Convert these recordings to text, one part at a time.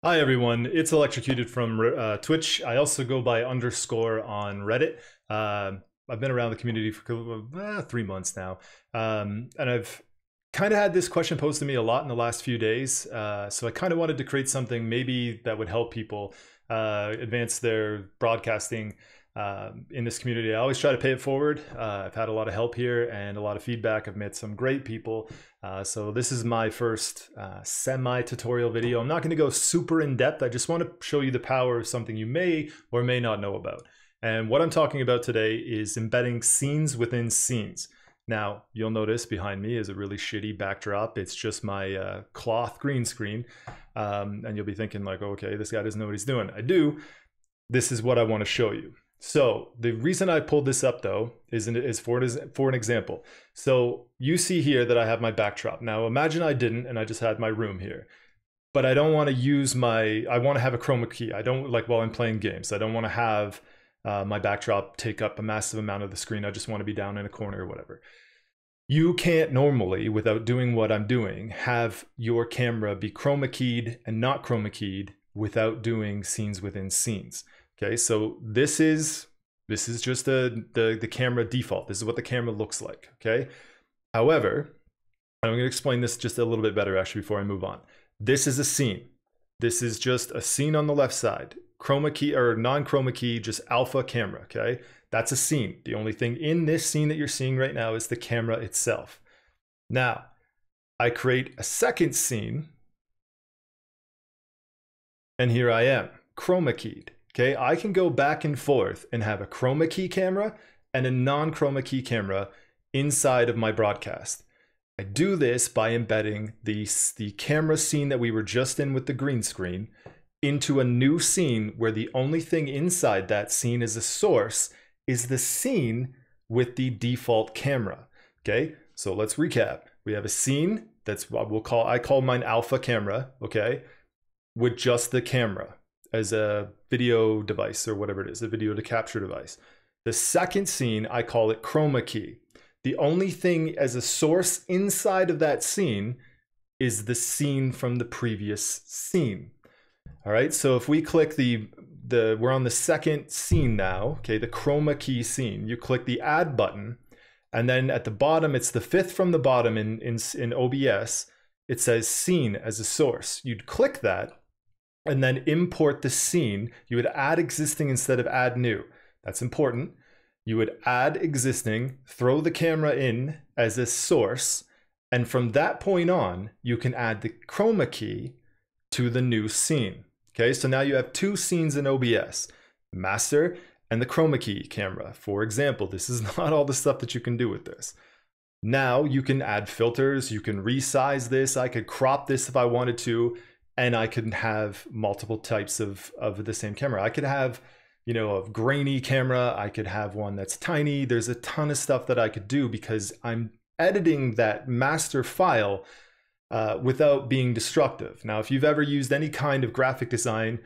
Hi everyone, it's Electrocuted from Twitch. I also go by underscore on Reddit. I've been around the community for 3 months now, and I've kind of had this question posed to me a lot in the last few days. So I kind of wanted to create something maybe that would help people advance their broadcasting in this community. I always try to pay it forward. I've had a lot of help here and a lot of feedback. I've met some great people. So this is my first semi-tutorial video. I'm not going to go super in depth. I just want to show you the power of something you may or may not know about. And what I'm talking about today is embedding scenes within scenes. Now, you'll notice behind me is a really shitty backdrop. It's just my cloth green screen. And you'll be thinking like, okay, this guy doesn't know what he's doing. I do. This is what I want to show you. So the reason I pulled this up though is for an example. So you see here that I have my backdrop. Now imagine I didn't and I just had my room here. But I don't want to use I want to have a chroma key. I don't like while I'm playing games. I don't want to have my backdrop take up a massive amount of the screen. I just want to be down in a corner or whatever. You can't normally, without doing what I'm doing, have your camera be chroma keyed and not chroma keyed without doing scenes within scenes. Okay, so this is just the camera default. This is what the camera looks like, okay? However, I'm gonna explain this just a little bit better actually before I move on. This is a scene. This is just a scene on the left side. Chroma key or non-chroma key, just alpha camera, okay? That's a scene. The only thing in this scene that you're seeing right now is the camera itself. Now, I create a second scene, and here I am, chroma keyed. Okay, I can go back and forth and have a chroma key camera and a non-chroma key camera inside of my broadcast. I do this by embedding the camera scene that we were just in with the green screen into a new scene where the only thing inside that scene as a source is the scene with the default camera. Okay, so let's recap. We have a scene that's what I call mine alpha camera, okay, with just the camera as a video device or whatever it is, a video to capture device. The second scene, I call it chroma key. The only thing as a source inside of that scene is the scene from the previous scene. All right, so if we click we're on the second scene now, okay, the chroma key scene. You click the add button, and then at the bottom, it's the fifth from the bottom in OBS. It says scene as a source. You'd click that, and then import the scene. You would add existing instead of add new. That's important. You would add existing, throw the camera in as a source, and from that point on, you can add the chroma key to the new scene. Okay, so now you have two scenes in OBS, master and the chroma key camera. For example, this is not all the stuff that you can do with this. Now you can add filters, you can resize this, I could crop this if I wanted to, and I can have multiple types of the same camera. I could have, you know, a grainy camera. I could have one that's tiny. There's a ton of stuff that I could do because I'm editing that master file without being destructive. Now, if you've ever used any kind of graphic design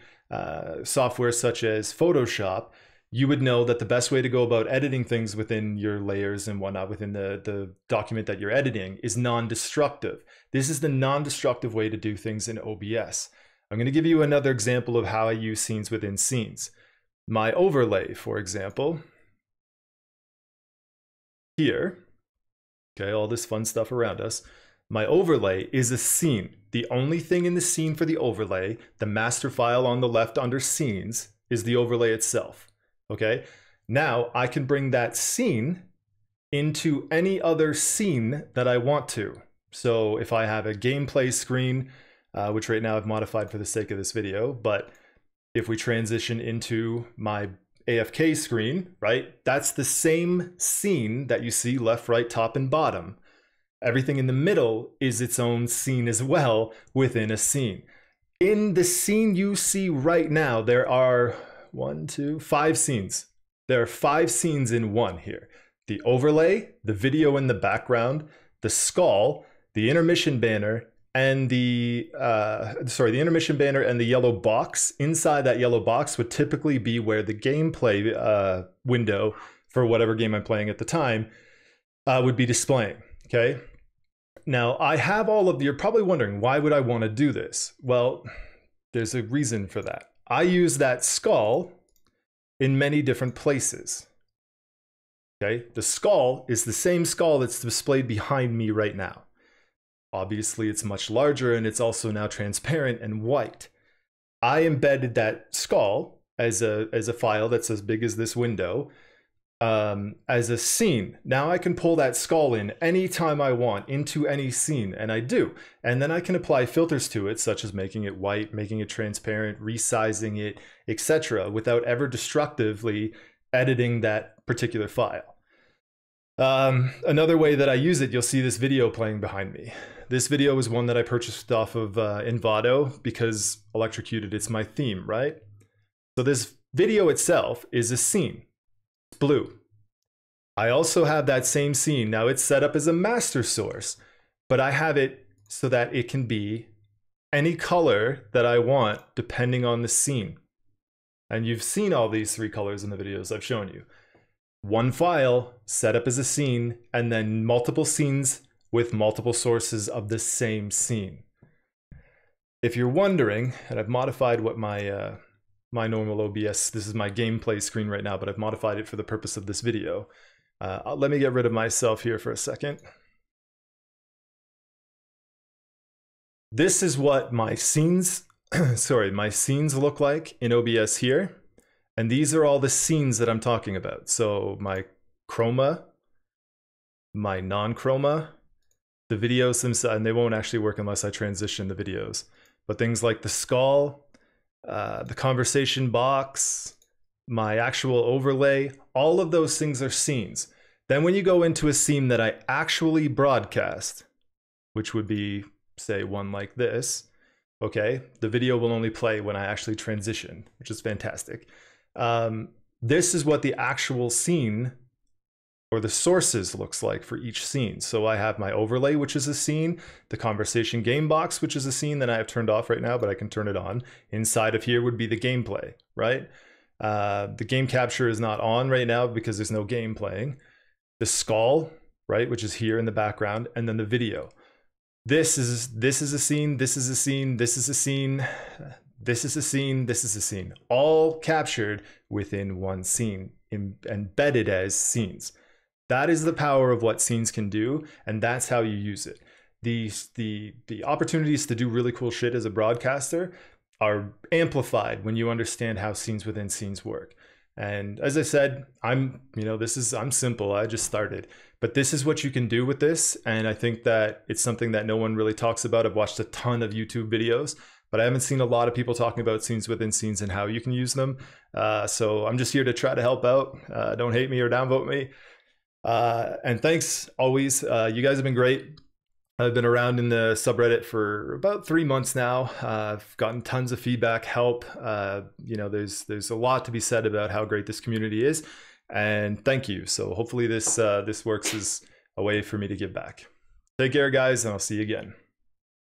software such as Photoshop, you would know that the best way to go about editing things within your layers and whatnot within the document that you're editing is non-destructive. This is the non-destructive way to do things in OBS. I'm going to give you another example of how I use scenes within scenes. My overlay, for example, here, okay, all this fun stuff around us. My overlay is a scene. The only thing in the scene for the overlay, the master file on the left under scenes, is the overlay itself. Okay, now I can bring that scene into any other scene that I want to. So if I have a gameplay screen, which right now I've modified for the sake of this video, but if we transition into my AFK screen, right, that's the same scene that you see left, right, top, and bottom. Everything in the middle is its own scene as well within a scene. In the scene you see right now, there are 5 scenes. There are 5 scenes in one here. The overlay, the video in the background, the skull, the intermission banner, and the intermission banner and the yellow box. Inside that yellow box would typically be where the gameplay window for whatever game I'm playing at the time would be displaying, okay? Now, I have all of you're probably wondering, why would I want to do this? Well, There's a reason for that. I use that skull in many different places. Okay, the skull is the same skull that's displayed behind me right now. Obviously, it's much larger and it's also now transparent and white. I embedded that skull as a file that's as big as this window as a scene. Now I can pull that skull in anytime I want into any scene, and I do. And then I can apply filters to it, such as making it white, making it transparent, resizing it, etc., without ever destructively editing that particular file. Another way that I use it, you'll see this video playing behind me. This video is one that I purchased off of Envato because Electrocuted, it's my theme, right? So this video itself is a scene. It's blue. I also have that same scene. Now it's set up as a master source, but I have it so that it can be any color that I want depending on the scene. And you've seen all these three colors in the videos I've shown you. One file set up as a scene, and then multiple scenes with multiple sources of the same scene. If you're wondering, and I've modified what my my normal OBS, this is my gameplay screen right now, but I've modified it for the purpose of this video. Let me get rid of myself here for a second. This is what my scenes, my scenes look like in OBS here. And these are all the scenes that I'm talking about. So my chroma, my non-chroma, the videos themselves, and they won't actually work unless I transition the videos. But things like the skull, the conversation box, my actual overlay, all of those things are scenes. Then when you go into a scene that I actually broadcast, which would be, say, one like this, okay, the video will only play when I actually transition, which is fantastic. This is what the actual scene or the sources looks like for each scene. So I have my overlay, which is a scene, the conversation game box, which is a scene that I have turned off right now, but I can turn it on. Inside of here would be the gameplay, right? The game capture is not on right now because there's no game playing. The skull, right, which is here in the background, and then the video. This is a scene, this is a scene, this is a scene, this is a scene, this is a scene, all captured within one scene, embedded as scenes. That is the power of what scenes can do, and that's how you use it. The opportunities to do really cool shit as a broadcaster are amplified when you understand how scenes within scenes work. And as I said, I'm simple, I just started. But this is what you can do with this, and I think that it's something that no one really talks about. I've watched a ton of YouTube videos, but I haven't seen a lot of people talking about scenes within scenes and how you can use them. So I'm just here to try to help out. Don't hate me or downvote me. And thanks always. You guys have been great. I've been around in the subreddit for about 3 months now. I've gotten tons of feedback, help. There's a lot to be said about how great this community is, and thank you. So hopefully this works as a way for me to give back. Take care, guys, and I'll see you again.